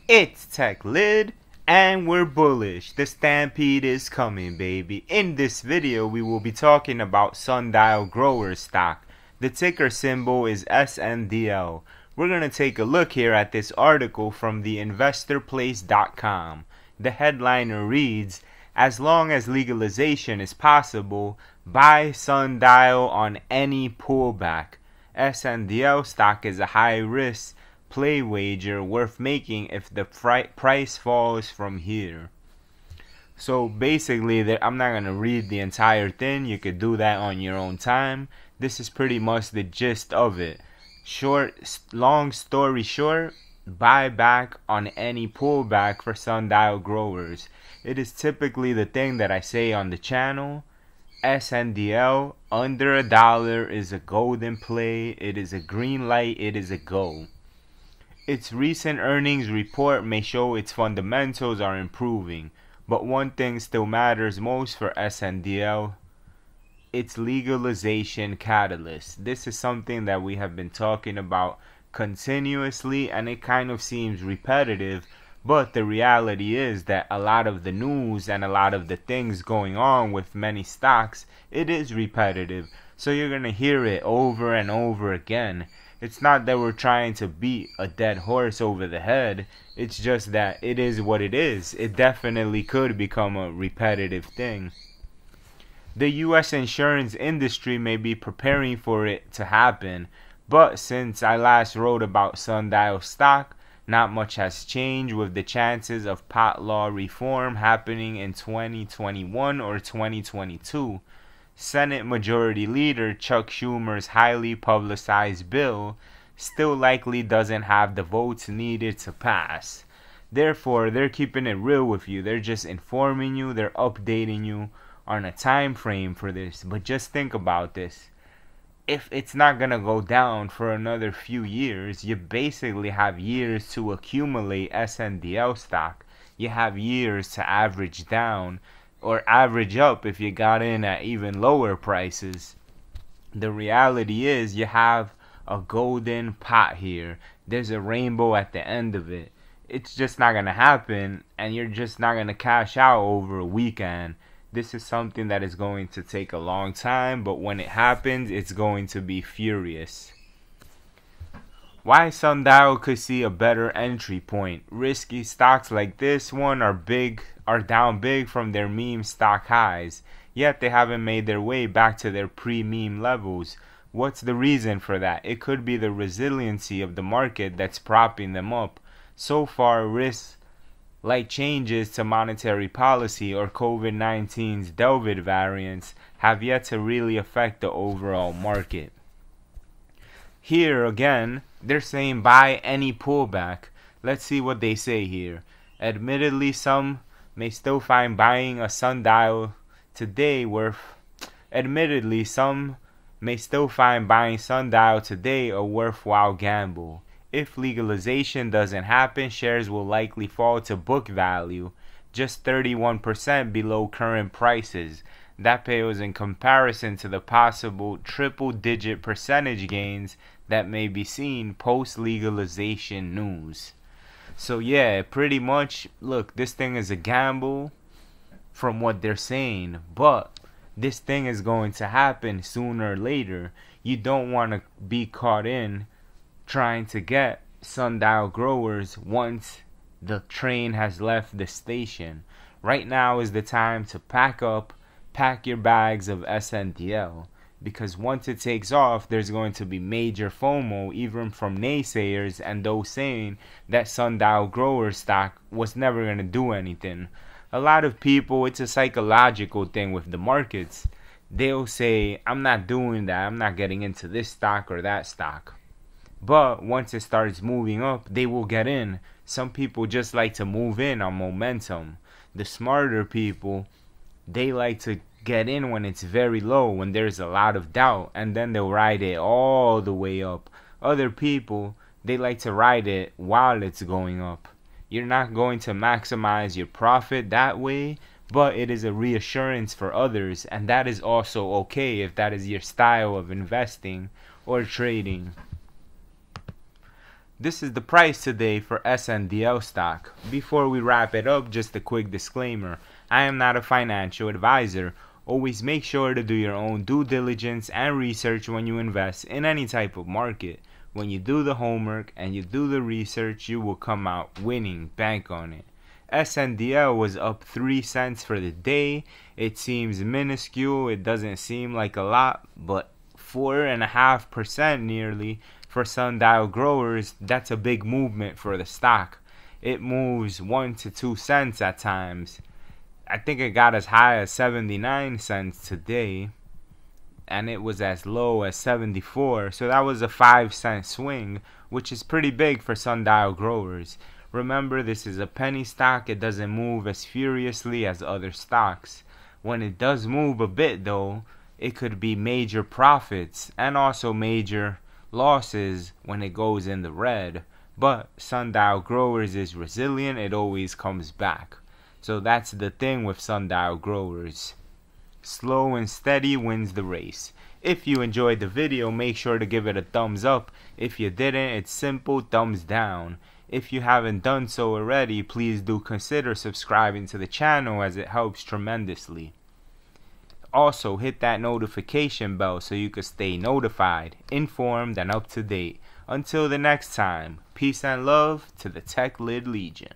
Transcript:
It's Tech Lid, and we're bullish. The stampede is coming, baby. In this video, we will be talking about Sundial Grower stock. The ticker symbol is SNDL. We're going to take a look here at this article from the investorplace.com. The headliner reads, "As long as legalization is possible, buy Sundial on any pullback. SNDL stock is a high-risk play wager worth making if the price falls from here." So basically, I'm not going to read the entire thing. You could do that on your own time. This is pretty much the gist of it. Long story short, buy back on any pullback for Sundial growers. It is typically the thing that I say on the channel. SNDL under $1 is a golden play. It is a green light. It is a go. Its recent earnings report may show its fundamentals are improving, but one thing still matters most for SNDL: its legalization catalyst. This is something that we have been talking about continuously, and it kind of seems repetitive, but the reality is that a lot of the news and a lot of the things going on with many stocks, it is repetitive. So you're going to hear it over and over again. It's not that we're trying to beat a dead horse over the head. It's just that it is what it is. It definitely could become a repetitive thing. The U.S. insurance industry may be preparing for it to happen, but since I last wrote about Sundial stock, not much has changed, with the chances of pot law reform happening in 2021 or 2022. Senate Majority Leader Chuck Schumer's highly publicized bill still likely doesn't have the votes needed to pass. Therefore, they're keeping it real with you. They're just informing you, they're updating you on a time frame for this. But just think about this. If it's not going to go down for another few years, you basically have years to accumulate SNDL stock. You have years to average down or average up if you got in at even lower prices. The reality is you have a golden pot here. There's a rainbow at the end of it. It's just not going to happen, and you're just not going to cash out over a weekend. This is something that is going to take a long time, but when it happens, it's going to be furious. Why Sundial could see a better entry point. Risky stocks like this one are down big from their meme stock highs, yet they haven't made their way back to their pre-meme levels. What's the reason for that? It could be the resiliency of the market that's propping them up. So far, risks like changes to monetary policy or COVID-19's Delta variants have yet to really affect the overall market. Here again, they're saying buy any pullback. Let's see what they say here. Admittedly, some may still find buying a Sundial today a worthwhile gamble. If legalization doesn't happen, shares will likely fall to book value, just 31% below current prices. That pales in comparison to the possible triple-digit percentage gains that may be seen post-legalization news. So yeah, pretty much, look, this thing is a gamble from what they're saying, but this thing is going to happen sooner or later. You don't want to be caught in trying to get Sundial growers once the train has left the station. Right now is the time to pack your bags of SNDL, because once it takes off, there's going to be major FOMO, even from naysayers and those saying that Sundial grower stock was never going to do anything. A lot of people, it's a psychological thing with the markets. They'll say, I'm not doing that, I'm not getting into this stock or that stock. But once it starts moving up, they will get in. Some people just like to move in on momentum. The smarter people, they like to get in when it's very low, when there's a lot of doubt, and then they'll ride it all the way up. Other people, they like to ride it while it's going up. You're not going to maximize your profit that way, but it is a reassurance for others, and that is also okay if that is your style of investing or trading. This is the price today for SNDL stock. Before we wrap it up, just a quick disclaimer. I am not a financial advisor. Always make sure to do your own due diligence and research when you invest in any type of market. When you do the homework and you do the research, you will come out winning. Bank on it. SNDL was up 3 cents for the day. It seems minuscule. It doesn't seem like a lot, but 4.5% nearly for Sundial Growers, that's a big movement for the stock. It moves 1 to 2 cents at times. I think it got as high as 79 cents today, and it was as low as 74, so that was a 5-cent swing, which is pretty big for Sundial Growers. Remember, this is a penny stock. It doesn't move as furiously as other stocks. When it does move a bit though, it could be major profits and also major losses when it goes in the red. But Sundial Growers is resilient. It always comes back. So that's the thing with Sundial Growers. Slow and steady wins the race. If you enjoyed the video, make sure to give it a thumbs up. If you didn't, it's simple, thumbs down. If you haven't done so already, please do consider subscribing to the channel as it helps tremendously. Also, hit that notification bell so you can stay notified, informed, and up to date. Until the next time, peace and love to the Tech Lid Legion.